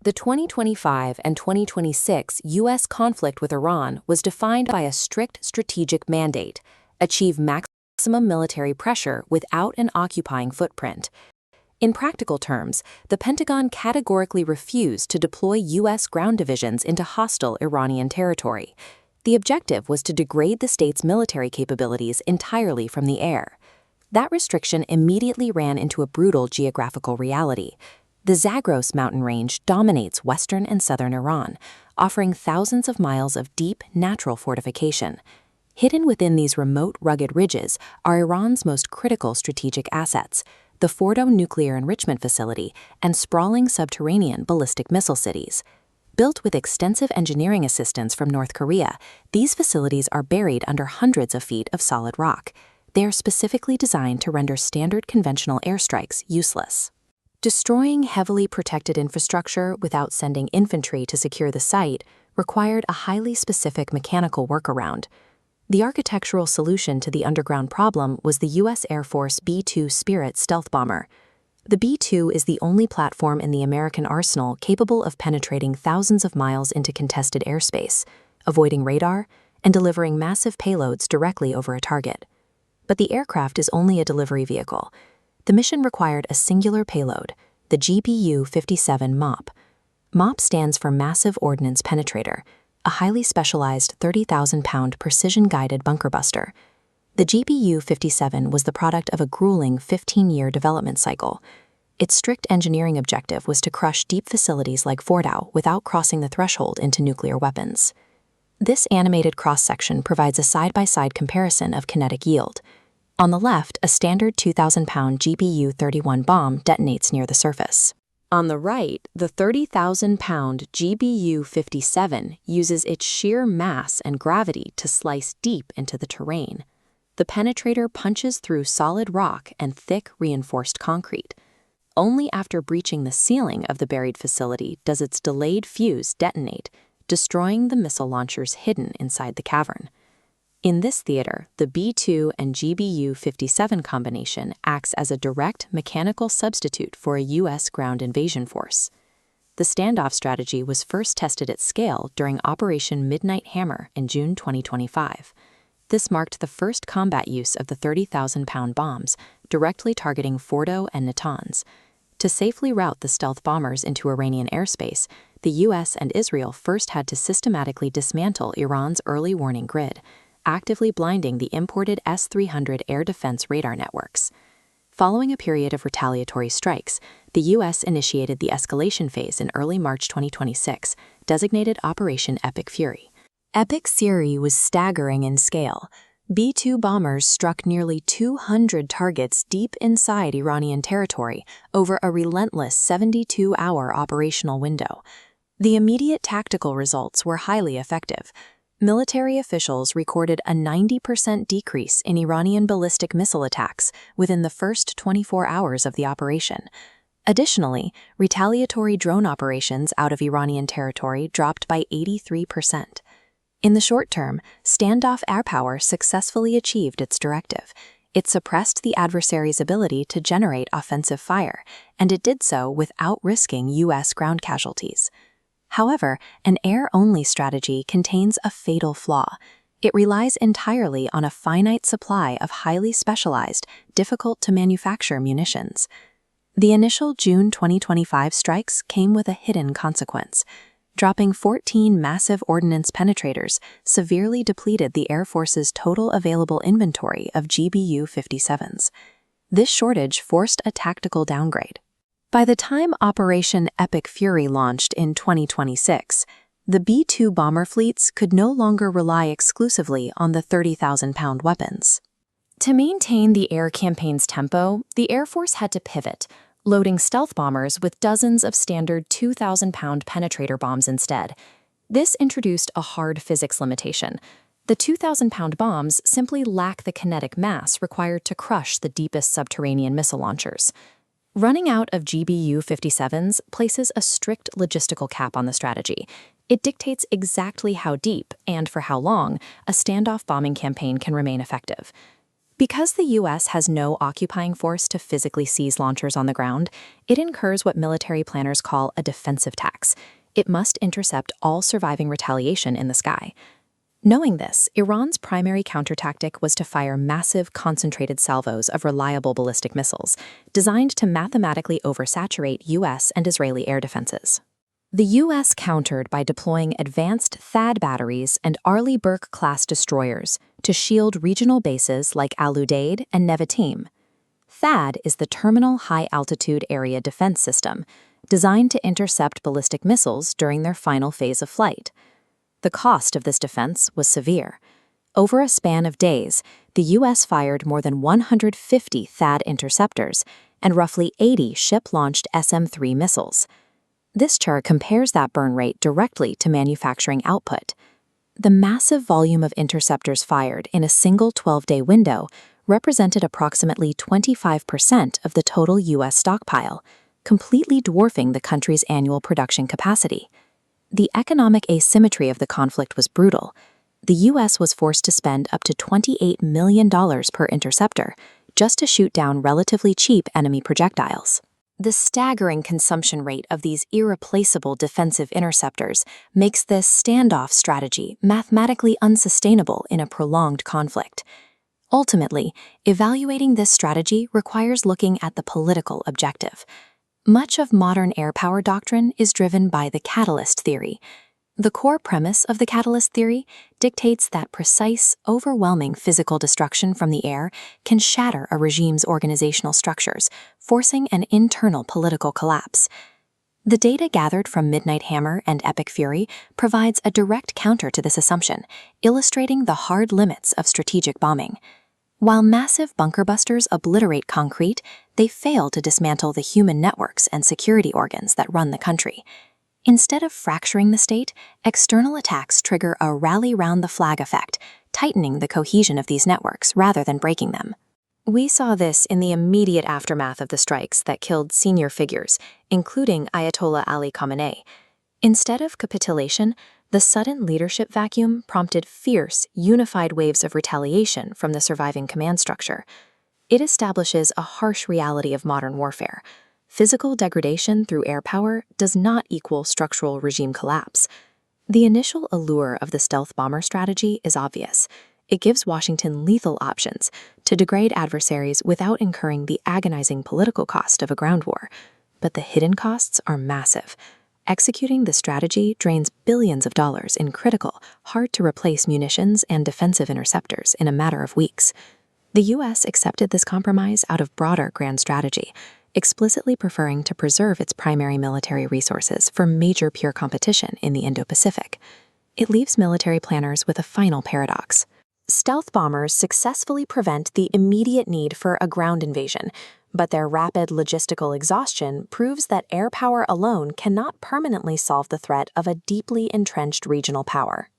The 2025 and 2026 U.S. conflict with Iran was defined by a strict strategic mandate: achieve maximum military pressure without an occupying footprint. In practical terms, the Pentagon categorically refused to deploy U.S. ground divisions into hostile Iranian territory. The objective was to degrade the state's military capabilities entirely from the air. That restriction immediately ran into a brutal geographical reality. The Zagros mountain range dominates western and southern Iran, offering thousands of miles of deep, natural fortification. Hidden within these remote, rugged ridges are Iran's most critical strategic assets: the Fordo nuclear enrichment facility and sprawling subterranean ballistic missile cities. Built with extensive engineering assistance from North Korea, these facilities are buried under hundreds of feet of solid rock. They are specifically designed to render standard conventional airstrikes useless. Destroying heavily protected infrastructure without sending infantry to secure the site required a highly specific mechanical workaround. The architectural solution to the underground problem was the U.S. Air Force B-2 Spirit stealth bomber. The B-2 is the only platform in the American arsenal capable of penetrating thousands of miles into contested airspace, avoiding radar, and delivering massive payloads directly over a target. But the aircraft is only a delivery vehicle. The mission required a singular payload, the GBU-57 MOP. MOP stands for Massive Ordnance Penetrator, a highly specialized 30,000-pound precision-guided bunker buster. The GBU-57 was the product of a grueling 15-year development cycle. Its strict engineering objective was to crush deep facilities like Fordow without crossing the threshold into nuclear weapons. This animated cross-section provides a side-by-side comparison of kinetic yield. On the left, a standard 2,000-pound GBU-31 bomb detonates near the surface. On the right, the 30,000-pound GBU-57 uses its sheer mass and gravity to slice deep into the terrain. The penetrator punches through solid rock and thick, reinforced concrete. Only after breaching the ceiling of the buried facility does its delayed fuse detonate, destroying the missile launchers hidden inside the cavern. In this theater, the B-2 and GBU-57 combination acts as a direct mechanical substitute for a U.S. ground invasion force. The standoff strategy was first tested at scale during Operation Midnight Hammer in June 2025. This marked the first combat use of the 30,000-pound bombs, directly targeting Fordo and Natanz. To safely route the stealth bombers into Iranian airspace, the U.S. and Israel first had to systematically dismantle Iran's early warning grid, actively blinding the imported S-300 air defense radar networks. Following a period of retaliatory strikes, the U.S. initiated the escalation phase in early March 2026, designated Operation Epic Fury. Epic Fury was staggering in scale. B-2 bombers struck nearly 200 targets deep inside Iranian territory over a relentless 72-hour operational window. The immediate tactical results were highly effective. Military officials recorded a 90% decrease in Iranian ballistic missile attacks within the first 24 hours of the operation. Additionally, retaliatory drone operations out of Iranian territory dropped by 83%. In the short term, Standoff air power successfully achieved its directive. It suppressed the adversary's ability to generate offensive fire, and it did so without risking U.S. ground casualties. However, an air-only strategy contains a fatal flaw. It relies entirely on a finite supply of highly specialized, difficult-to-manufacture munitions. The initial June 2025 strikes came with a hidden consequence. Dropping 14 massive ordnance penetrators severely depleted the Air Force's total available inventory of GBU-57s. This shortage forced a tactical downgrade. By the time Operation Epic Fury launched in 2026, the B-2 bomber fleets could no longer rely exclusively on the 30,000-pound weapons. To maintain the air campaign's tempo, the Air Force had to pivot, loading stealth bombers with dozens of standard 2,000-pound penetrator bombs instead. This introduced a hard physics limitation. The 2,000-pound bombs simply lack the kinetic mass required to crush the deepest subterranean missile launchers. Running out of GBU-57s places a strict logistical cap on the strategy. It dictates exactly how deep and for how long a standoff bombing campaign can remain effective. Because the U.S. has no occupying force to physically seize launchers on the ground, it incurs what military planners call a defensive tax. It must intercept all surviving retaliation in the sky. Knowing this, Iran's primary countertactic was to fire massive, concentrated salvos of reliable ballistic missiles, designed to mathematically oversaturate U.S. and Israeli air defenses. The U.S. countered by deploying advanced THAAD batteries and Arleigh Burke-class destroyers to shield regional bases like Al-Udeid and Nevatim. THAAD is the Terminal High-Altitude Area Defense System, designed to intercept ballistic missiles during their final phase of flight. The cost of this defense was severe. Over a span of days, the U.S. fired more than 150 THAAD interceptors and roughly 80 ship-launched SM-3 missiles. This chart compares that burn rate directly to manufacturing output. The massive volume of interceptors fired in a single 12-day window represented approximately 25% of the total U.S. stockpile, completely dwarfing the country's annual production capacity. The economic asymmetry of the conflict was brutal. The U.S. was forced to spend up to $28 million per interceptor just to shoot down relatively cheap enemy projectiles. The staggering consumption rate of these irreplaceable defensive interceptors makes this standoff strategy mathematically unsustainable in a prolonged conflict. Ultimately, evaluating this strategy requires looking at the political objective. Much of modern air power doctrine is driven by the catalyst theory. The core premise of the catalyst theory dictates that precise, overwhelming physical destruction from the air can shatter a regime's organizational structures, forcing an internal political collapse. The data gathered from Midnight Hammer and Epic Fury provides a direct counter to this assumption, illustrating the hard limits of strategic bombing. While massive bunker busters obliterate concrete, they fail to dismantle the human networks and security organs that run the country. Instead of fracturing the state, external attacks trigger a rally-round-the-flag effect, tightening the cohesion of these networks rather than breaking them. We saw this in the immediate aftermath of the strikes that killed senior figures, including Ayatollah Ali Khamenei. Instead of capitulation, the sudden leadership vacuum prompted fierce, unified waves of retaliation from the surviving command structure. It establishes a harsh reality of modern warfare. Physical degradation through air power does not equal structural regime collapse. The initial allure of the stealth bomber strategy is obvious. It gives Washington lethal options to degrade adversaries without incurring the agonizing political cost of a ground war. But the hidden costs are massive. Executing the strategy drains billions of dollars in critical, hard-to-replace munitions and defensive interceptors in a matter of weeks. The U.S. accepted this compromise out of broader grand strategy, explicitly preferring to preserve its primary military resources for major peer competition in the Indo-Pacific. It leaves military planners with a final paradox. Stealth bombers successfully prevent the immediate need for a ground invasion, but their rapid logistical exhaustion proves that air power alone cannot permanently solve the threat of a deeply entrenched regional power.